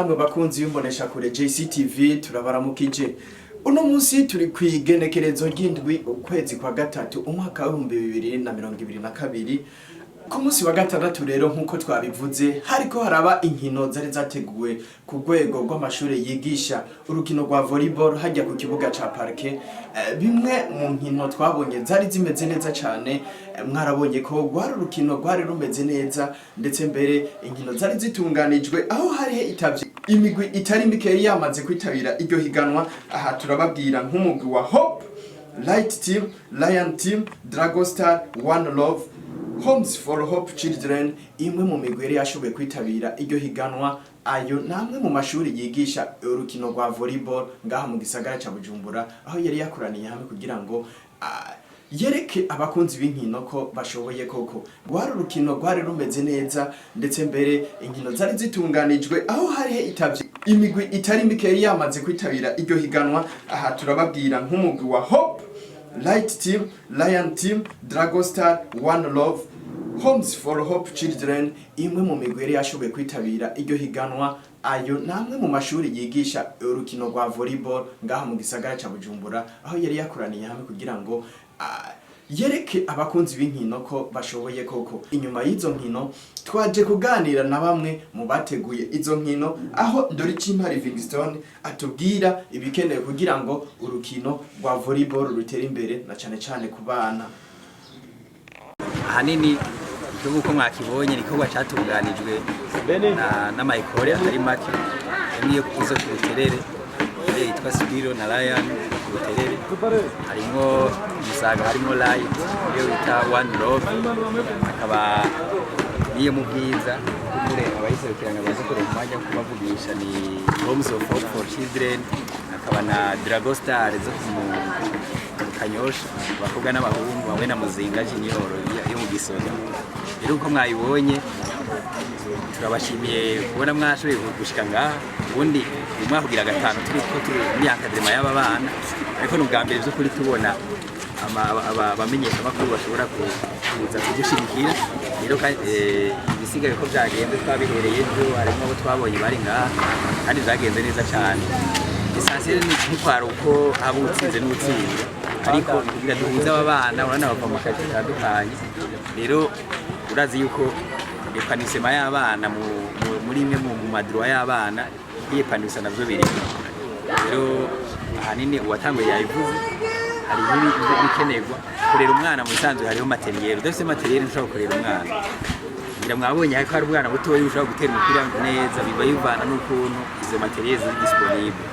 Namwe bakunzi y'imbonesha kure JCTV turabaramukije. Uno munsi turi kwigenekerezo ry'indwi ukwezi kwa gatatu umwaka wa 2022. Ku munsi wa gatandatu rero nkuko twabivuze hariko haraba inkino zari zateguwe ku rwego rw'amashure yigisha urukino rwa volleyball hajya ku kibuga ca parke. Bimwe mu nkino twabonye zari zimeze neza cyane, mwarabonye ko rwari urukino rwari rumeze neza, ndetse mbere inkino zari zitunganijwe aho hari itavye imigwi itari mike yamaze kwitabira iryo higanwa. Aha turababwira nk'umugwi wa Hope, Light Team, Lion Team, Dragon Star, One Love, Homes for Hope Children, imwe mu migwi yashoboye kwitabira iryo higanwa. Ayo namwe mu mashuri yigisha urukino rwa volleyball ngaha mu gisagara ca Bujumbura, aho yari yakuraniye hamwe kugira ngo yereke abakunzi b'inkino ko bashoboye koko. Rwari urukino rwari rumeze neza, ndetse mbere inkino zari zitunganijwe aho hari itavye imigwi itari mike yamaze kwitabira iryo higanwa. Aha turababwira nk'umugwi wa Hope, Light Team, Lion Team, Dragon Star, One Love, Homes for Hope Children, imwe mu migwi yashoboye kwitabira iryo higanwa. Ayo namwe mu mashuri yigisha urukino rwa volleyball ngaha mu gisagara ca Bujumbura, aho yari yakuraniye hamwe kugira ngo yereke abakunzi b'inkino ko bashoboye koko. Inyuma y'izo nkino twaje kuganira na bamwe mu bateguye izo nkino, aho Doricimari Vingston atubwira ibikenewe kugira ngo urukino rwa volleyball rutere imbere na cyane ku bana. Ahanini nk'uko mwakibonye niko cyatunganijwe n'amayikore atari make, niyo kuza ku buterere yitwa Sibiro na Lion ku buterere, harimo Musaga, harimo Light iyo bita One Love, akaba niyo mu bwiza kumureba abayiserukirana baza kureba umwanya kubavugisha ni Homes of Hope for Children, akaba na Dragon Star zo mu Kanyosha, bakobwa n'abahungu hamwe na Muzinga Junior yo mu Gisozi. Rero uko mwayibonye turabashimiye kubona mwashoboye gushika ngaha. Ubundi umwahugira gatanu turi imyaka drema y'aba bana, ariko n'ubwa mbere byo kuri tubona abamenyesha makuru bashobora kuza kudushigikira. Rero ibisigaye ko byagenze twabihereye byo harimo abo twabonye bari ngaha kandi zagenze neza cyane. Essentiel ni kwaro uko abo utsinze n'utsinze, ariko kugira duhuze aba bana urana bava mu kazi katandukanye. Rero urazi yuko epanisema y'abana muri imwe mu madroit y'abana yepanisa navyo biri. Rero ahanini uwatanguye yayivuze hari ibikenerwa kurera umwana mu bisanzwe, hariho materiel. Udafite materiel ntushobora kurera umwana. Ngira mwabonye ariko hari umwana butoyi ushobora gutera umupira neza, biba yivana n'ukuntu izo materiel ziri disponible.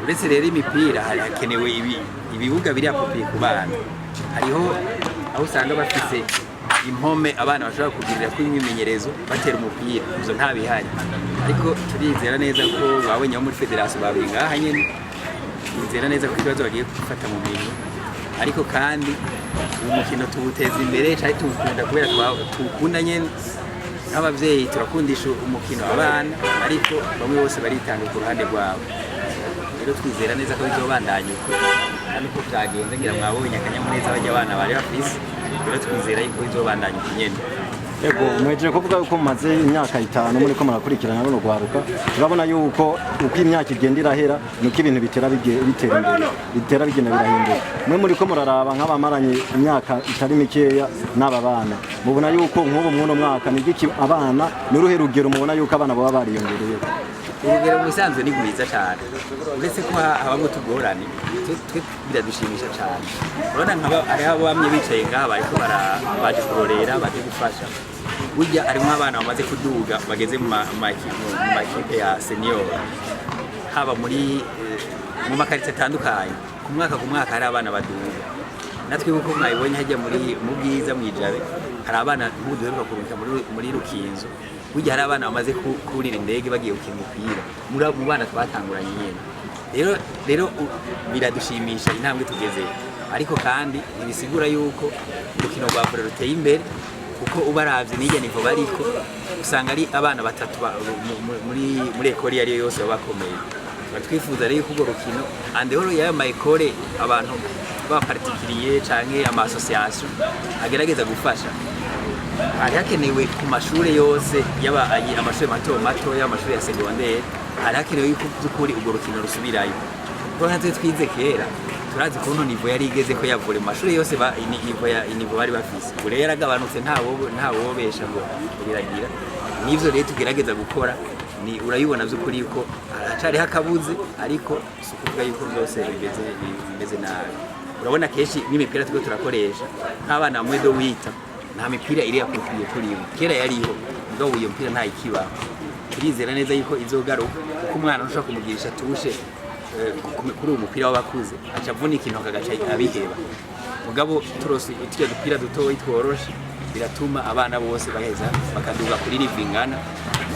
Uretse rero imipira hakenewe ibibuga biri apopiye ku bana. Hariho aho usanga bafise impome abana bashobora kugirira ku imyimenyerezo batera umupira, izo nta bihari. Ariko turizera neza ko babonye muri federation babinga hanyene, turizera neza ko ikibazo bagiye gufata mu bintu. Ariko kandi umukino tuwuteza imbere cyari tukunda kubera tukunda nyene nk'abavyeyi, turakundisha umukino abana, ariko bamwe bose baritanga ku ruhande rwabo. Rero twizera neza ko bizobandanya uko kandi ko byagenze. Ngira mwabonye akanyamuneza bajya abana bari bafise, rero twizera yuko bizobandanya nyene. Yego, mweje kuvuga yuko mumaze imyaka 5 muri ko murakurikirana no rwaruka, turabona yuko uko imyaka igenda irahera nuko ibintu bitera bigenda birahinduka. Mwe muri ko muraraba nk'abamaranye imyaka itari mikeya n'aba bana, mubona yuko nk'ubu mwuno mwaka nigiki abana n'uruhe rugero mubona yuko abana baba bariyongereye? Urugero musanzwe ni gwiza cyane, uretse ko habamo tugorane twe biradushimisha cyane. Urabona nk'aba ari abo bamye bicaye ngaha bariko baje kurorera, baje gufasha. Burya arimo abana bamaze kuduga bageze mu makipe ya senior, haba muri mu makarite atandukanye. Ku mwaka hari abana baduga. Natwe uko mwayibonye hajya mu bwiza mwijabe, hari abana duheruka kurunka muri rukinzo. Burya hari abana bamaze kurira indege bagiye gukina umupira mu bana twatanguranye nyene. Rero biradushimisha intambwe tugeze, ariko kandi nibisigura yuko urukino rwa vore ruteye imbere, kuko ubaravye n'ijya nivo bariko usanga ari abana batatu muri ekole yari yose bakomeye. Batwifuza rero ko urukino andehoro ya mayikore abantu ba particulier canke ama association agerageza gufasha. Hari hakenewe ku mashure yose yaba amashuri mato y'amashuri ya secondaire harakenewe yuko by'ukuri urwo rukino rusubirayo kuko nka twize kera turazi ko nivo yari igeze ko yavure mu mashuri yose nivo bari bafise ubu rero yaragabanutse ntawobesha ngo biragira n'ivyo rero tugerageza gukora ni urayibona by'ukuri yuko haracariho akabuze ariko si ukuvuga yuko byose bimeze nabi urabona kenshi n'imipira turiko turakoresha nk'abana bamwe do wita nta mipira iri yakwiye turiwe kera yariho ngo iyo mipira nta ikibaho turizera neza yuko izogaruka kuko umwana ushaka kumugirisha tushe kuri uwo mupira w'abakuze aca avunika intoki agaca abiheba mugabo turose utyo dupira dutoyi tworoshe biratuma abana bose baheza bakaduga kuri livingana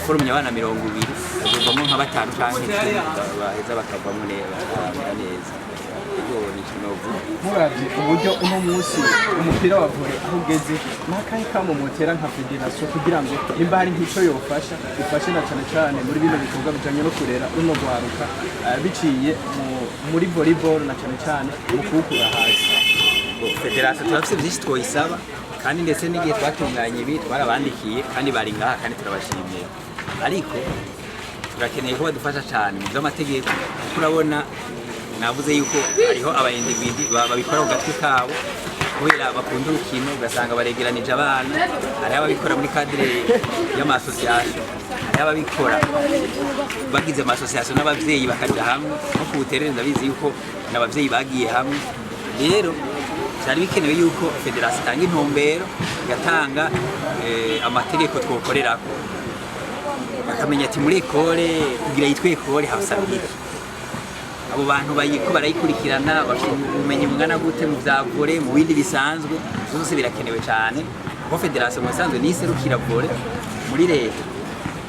forumye abana 20 bazovamo nka 5 canke 10 baheza bakavamo neza muravye uburyo uno munsi umupira wa volley aho ugeze nakahe kamo mutera nka federation kugira ngo nimba hari nk'ico yofasha ifashe na cyane muri bino bikorwa bijanye no kurera runo rwaruka biciye muri volleyball na cyane mu kuwukura hasi federation turafise byinshi twoyisaba kandi ndetse n'igihe twatunganye ibi twarabandikiye kandi bari ngaha kandi turabashimiye ariko turakeneye ko badufasha cyane mu by'amategeko turabona navuze yuko hariho abayindigwindi babikora ku gatwi kabo kubera bakunda urukino ugasanga baregeranije abana hari ababikora muri cadre y'amasosiyasiyo hari ababikora bagize amasosiyasiyo n'abavyeyi bakaja hamwe no ku buterere ndabizi yuko n'abavyeyi bagiye hamwe rero cyari bikenewe yuko federation itanga intumbero igatanga amategeko twokorerako bakamenya ati muri ekole kugira yitwe ekole hasabye abo bantu bayiko barayikurikirana bafite ubumenyi bungana gute mu bya volley mu bindi bisanzwe byose birakenewe cyane kuko federation mu bisanzwe niserukira volley muri leta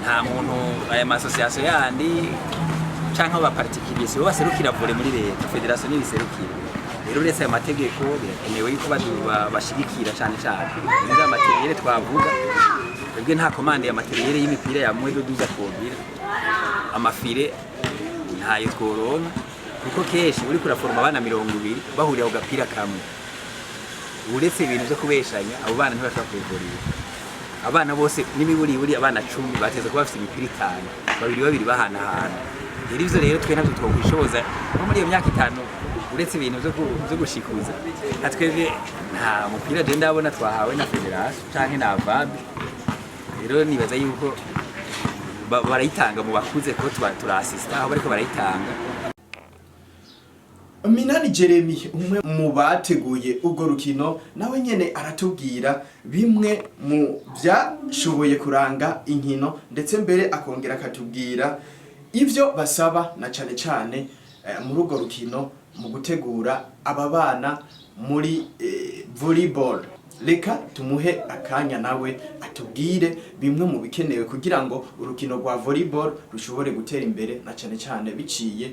nta muntu aya masosiyasiyo yandi canke aba particulier bo baserukira volley muri leta federation nibiserukira rero uretse ayo mategeko birakenewe yuko bashigikira cyane niza materiel twavuga ubwe nta komande ya materiel y'imipira ya mwedo duza kogira amafire ntayo tworonka kuko keshi uri kuraforma abana 200 bahurira ku gapira kamwe uretse ibintu byo kubeshanya abo bana ntibashaka kwivurira abana bose n'imiburi abana 10 bateze kuba bafite imipira 5 babiri bahana rero ivyo rero twe ntabwo twokwishoboza no muri iyo myaka 5 uretse ibintu byo gushikuza atwebwe nta mupira je ndabona twahawe na federation canke na vabe rero nibaza yuko barayitanga mu bakuze ko turasista aho bariko barayitanga Minani Jeremy umwe mu bateguye urwo rukino nawe nyene aratubwira bimwe mu byashoboye kuranga inkino ndetse mbere akongera akatubwira ivyo basaba na cyane muri urwo rukino mu gutegura aba bana muri volleyball reka tumuhe akanya nawe atubwire bimwe mu bikenewe kugira ngo urukino rwa volleyball rushobore gutera imbere na cyane biciye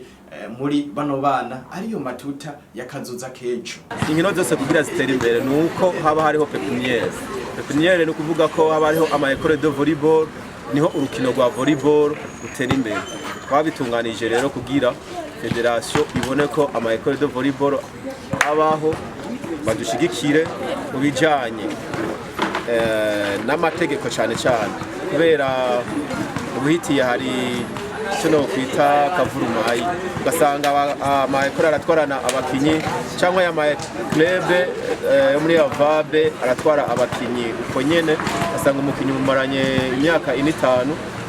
muri bano bana ariyo matuta yakazoza kejo inkino zose kugira zitera imbere nuko haba hariho pepiniere no kuvuga ko haba hariho ama école de volleyball niho urukino rwa volleyball rutera imbere twabitunganije rero kugira federation ibone ko ama école de volleyball abaho badushigikire mu bijanye n'amategeko cyane kubera ubuhitiye hari cyo kwita kavurumayi ugasanga ama-ekole aratwarana abakinyi cyangwa ya ma-club yo muri avabe aratwara abakinyi uko nyene ugasanga umukinyi mumaranye imyaka 5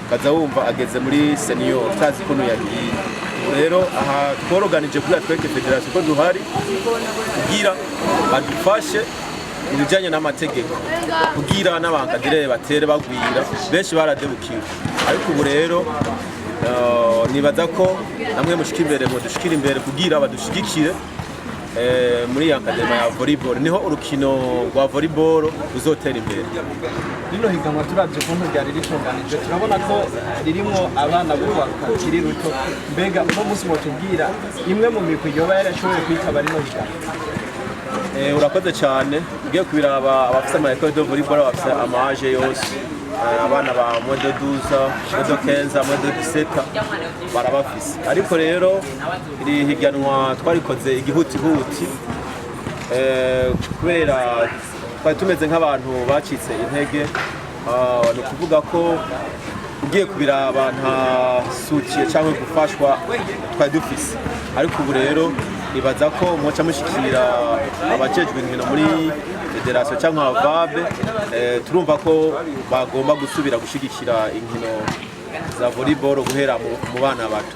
kaza wumva ageze muri senior utazi kuntu yagiye rero aha tworoganije kuri tweke federation ko duhari kugira badufashe ibijanye n'amategeko kugira n'abankadire batere bagwira benshi baradebukiwe ariko ubu rero nibaza ko namwe mushikira imbere kugira badushigikire muri akadema ya volleyball niho urukino rwa volleyball ruzotera imbere rino higanwa turavye ukuntu ryari ritunganije turabona ko ririmo abana bakiri ruto mbega uno munsi mutubwira imwe mu migwi yoba yarashoboye kwitaba rino higanwa urakoze cyane ugiye kubiraba abafite ama école de volleyball bafite amaje yose abana ba modo 12 modo 15 modo 17 barabafise ariko rero iri higanwa twarikoze igihutihuti kubera twari tumeze nk'abantu bacitse intege no kuvuga ko ugiye kubiraba nta sutiye cyangwa gufashwa twari dufise, ariko ubu rero nibaza ko muca mushikira abajejwe inkino muri federasiyo cyangwa ababe, turumva ko bagomba gusubira gushigikira inkino za volleyball guhera mu bana bato.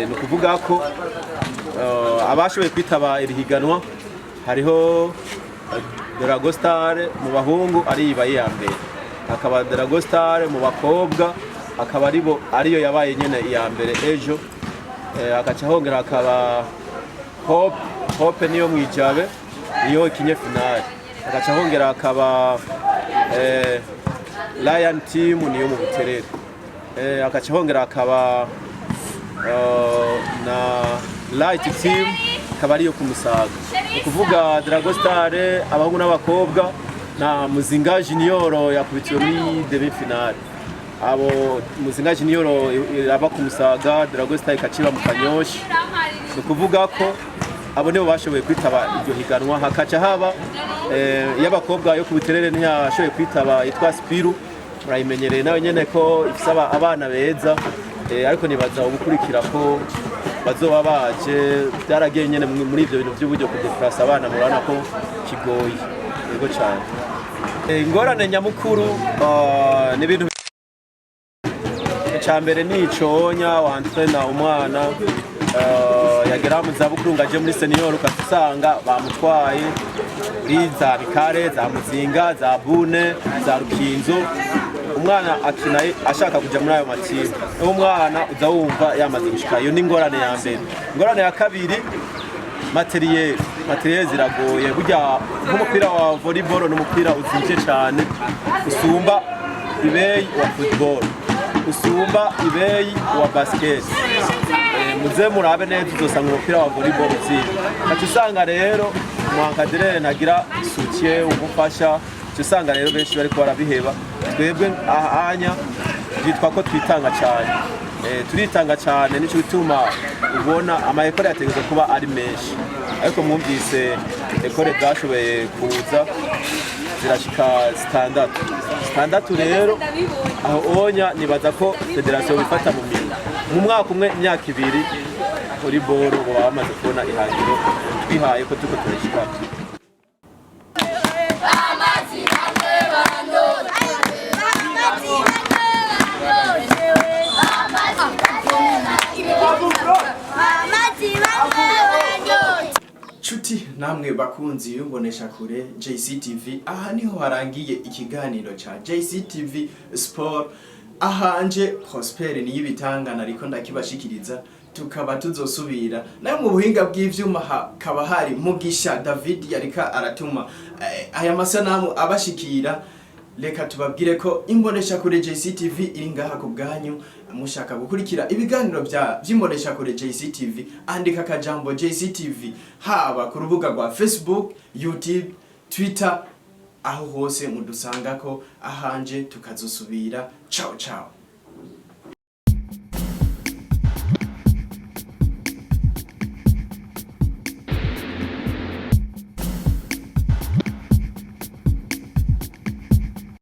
Ni ukuvuga ko abashoboye kwitaba iri higanwa hariho Drago Star mu bahungu ibaye ya mbere, hakaba Drago Star mu bakobwa akaba ariyo yabaye nyene iya mbere ejo, hakaca hongera hakaba Hope niyo mwijabe niyo ikinye finale, hakaca hongera hakaba Lion Team niyo mu buterere, hakaca hongera hakaba na Light Team akaba ariyo ku Musaga. Ukuvuga Drago Star abahungu n'abakobwa na Muzinga Junior yakubitiwe muri demi finale. Abo Muzinga Junior aba ku Musaga, Drago Star ikaciba mu Kanyoshi. Ukuvuga ko abo nibo bashoboye kwitaba iryo higanwa. Hakaca haba y'abakobwa yo ku Buterere ntiyashoboye kwitaba yitwa Spiru, murayimenyereye nawe nyene ko ifisaba abana beza, ariko nibaza ubukurikira ko bazoba baje byaragiye nyene muri ivyo bintu by'uburyo kudeplasa abana, murana ko kigoyi yego cyane. Ingorane nyamukuru ni ibintu cyambere ni iconya wantrena umwana yagera mu zabukuru ngaje muri senior ukasanga bamutwaye riza bikare za Muzinga za Bune za Rukinzo, umwana akina ashaka kuja muri ayo matimu, umwana uza wumva yamaze gushika. Iyo ni ingorane ya mbere. Ingorane ya kabiri materiel ziragoye, burya nk'umupira wa volleyball n'umupira uzimvye cyane, usumba ibeyi wa football, usumba ibeyi wa basket. Muze murabe neza uzosanga umupira wa volleyball uzimvye, kaca usanga rero umuhankadere ntagira soutien umufasha, usanga rero benshi bariko barabiheba. Twebwe ahanya byitwa ko twitanga cyane, turitanga cyane, nico bituma ubona amayekore yategezwe kuba ari menshi, ariko mwumvise ekore zashoboye kuza zirashika standatu rero aho onya nibaza ko federasiyo bifata mu minwe mu mwaka umwe imyaka ibiri volleyball ngo bamaze kubona ihangiro twihaye ko tuko turashika. Chuti namwe bakunzi y'imbonesha kure JCTV, aha niho harangiye ikiganiro cha JCTV Sport. Ahanje Prosper ni y'ibitangana ariko ndakibashikiriza, tukaba tuzosubira nayo mu buhinga bw'ivyuma hakaba hari Mugisha David yarika aratuma aya masanamu abashikira. Reka tubabwire ko imbonesha kure JCTV iri ngaha ku bwanyu. Mushaka gukurikira ibiganiro by'imbonesha kure JCTV, andika akajambo JCTV haba ku rubuga rwa Facebook, YouTube, Twitter, aho hose mudusanga ko. Ahanje tukazosubira. Ciao ciao.